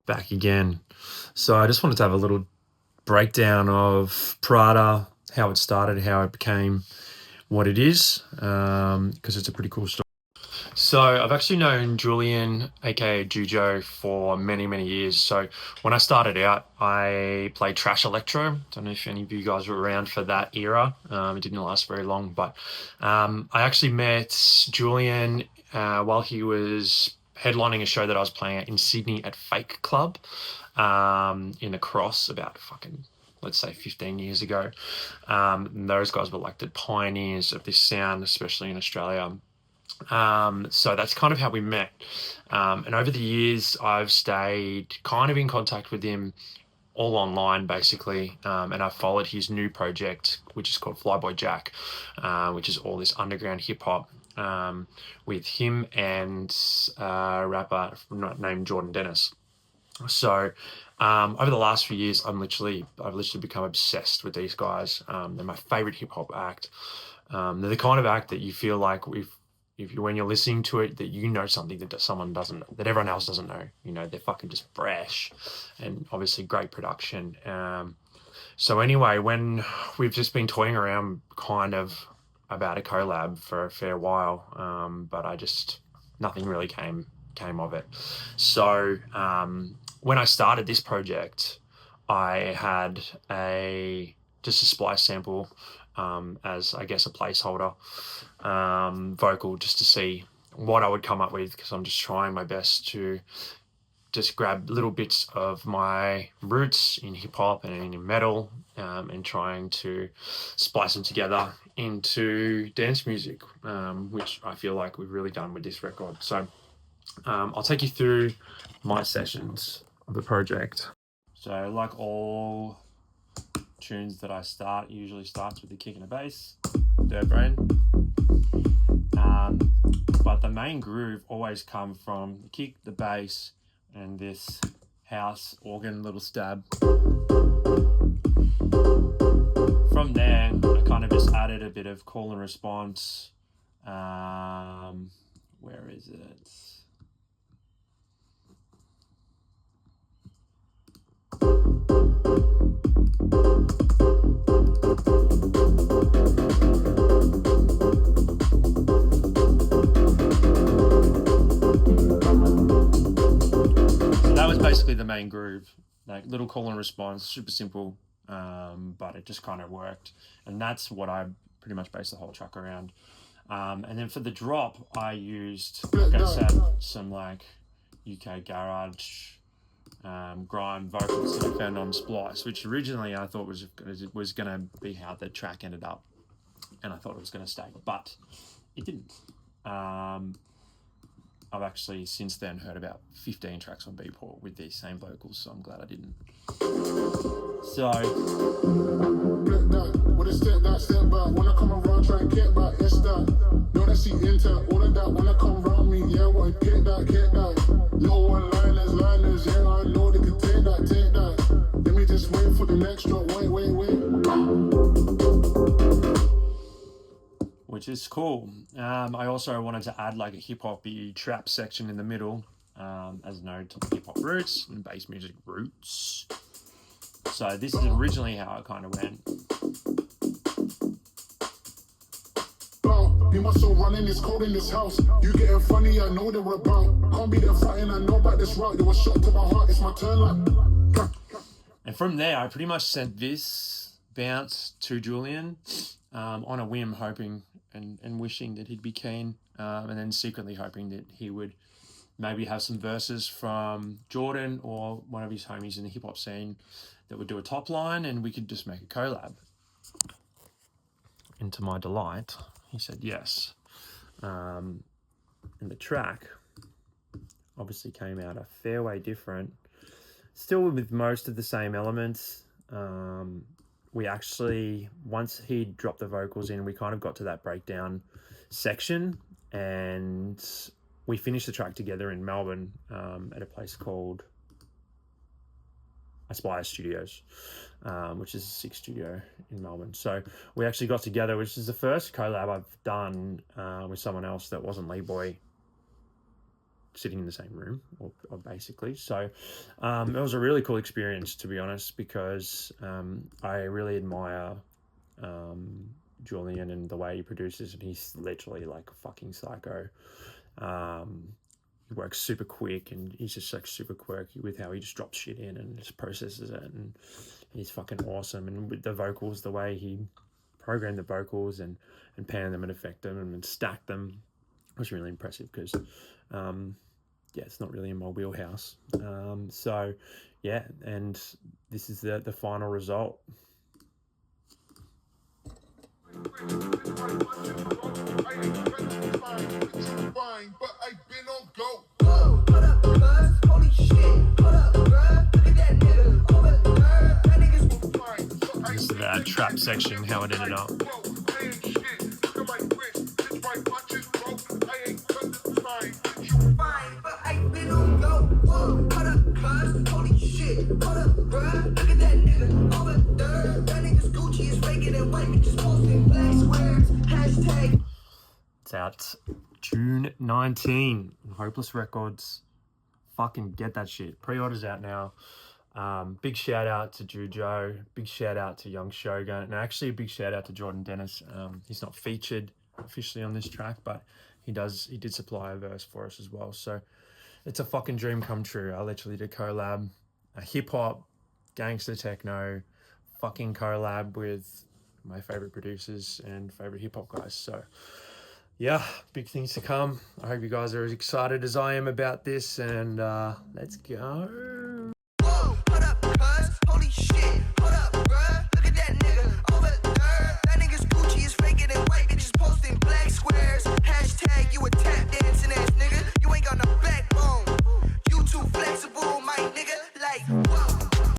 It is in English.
back again. So I just wanted to have a little breakdown of Prada, how it started, how it became what it is, because it's a pretty cool story. So I've actually known Julian, aka JUJO, for many, many years. So when I started out, I played trash electro. Don't know if any of you guys were around for that era. It didn't last very long, but I actually met Julian while he was headlining a show that I was playing at in Sydney at Fake Club in the Cross about let's say 15 years ago. And those guys were like the pioneers of this sound, especially in Australia. So that's kind of how we met. And over the years, I've stayed kind of in contact with him all online, basically. And I followed his new project, which is called Flyboy Jack, which is all this underground hip hop with him and a rapper named Jordan Dennis. So over the last few years, I've literally become obsessed with these guys. They're my favorite hip hop act. They're the kind of act that you feel like when you're listening to it, that you know something that someone doesn't, that everyone else doesn't know. You know, they're fucking just fresh, and obviously great production. So anyway, when we've just been toying around kind of about a collab for a fair while, but nothing really came of it. So when I started this project, I had just a splice sample as I guess a placeholder vocal, just to see what I would come up with, because I'm just trying my best to just grab little bits of my roots in hip hop and in metal, and trying to splice them together into dance music, which I feel like we've really done with this record. So I'll take you through my sessions of the project. So like all tunes that I start, usually starts with the kick and a bass, Dirt Brain. But the main groove always come from the kick, the bass, and this house organ little stab. From there, I kind of just added a bit of call and response. Where is it? Basically the main groove, like little call and response, super simple, but it just kind of worked, and that's what I pretty much based the whole track around. And then for the drop, I used, like I said, some like UK garage grime vocals that I found on Splice, which originally I thought was going to be how the track ended up, and I thought it was going to stay, but it didn't. I've actually since then heard about 15 tracks on Beatport with these same vocals, so I'm glad I didn't. So which is cool. I also wanted to add like a hip-hop-y trap section in the middle, as a node to hip-hop roots and bass music roots. So this is originally how it kind of went. You must all run in this cold in this house. You getting funny, I know they were about. Can't be there fighting, I know about this route. There was shot to my heart, it's my turn like. And from there, I pretty much sent this bounce to Julian on a whim, hoping and wishing that he'd be keen, and then secretly hoping that he would maybe have some verses from Jordan or one of his homies in the hip-hop scene that would do a top line, and we could just make a collab. And to my delight, he said yes. And the track obviously came out a fair way different, still with most of the same elements. We actually, once he dropped the vocals in, we kind of got to that breakdown section, and we finished the track together in Melbourne at a place called Aspire Studios, which is a sick studio in Melbourne. So we actually got together, which is the first collab I've done with someone else that wasn't Lee Boy. sitting in the same room, or basically. So it was a really cool experience, to be honest, because I really admire Julian and the way he produces, and he's literally like a fucking psycho. He works super quick, and he's just like super quirky with how he just drops shit in and just processes it, and he's fucking awesome. And with the vocals, the way he programmed the vocals and pan them and affect them and stack them was really impressive, because yeah, it's not really in my wheelhouse. So yeah, and this is the final result. This is the trap section, how it ended up. It's out June 19. Hopeless Records. Fucking get that shit. Pre-order's out now. Big shout out to JUJO. Big shout out to Young Shogun. And actually a big shout out to Jordan Dennis. He's not featured officially on this track, but he did supply a verse for us as well. So it's a fucking dream come true. I literally did collab, a hip-hop, gangster techno, fucking collab with my favorite producers and favorite hip-hop guys. So yeah, big things to come. I hope you guys are as excited as I am about this, and let's go. Whoa, hold up, cuz, holy shit, hold up, bruh, look at that nigga over there. That nigga's Gucci is faking and white bitches posting black squares. Hashtag you a tap dancing ass nigga, you ain't got no backbone. You too flexible, my nigga, like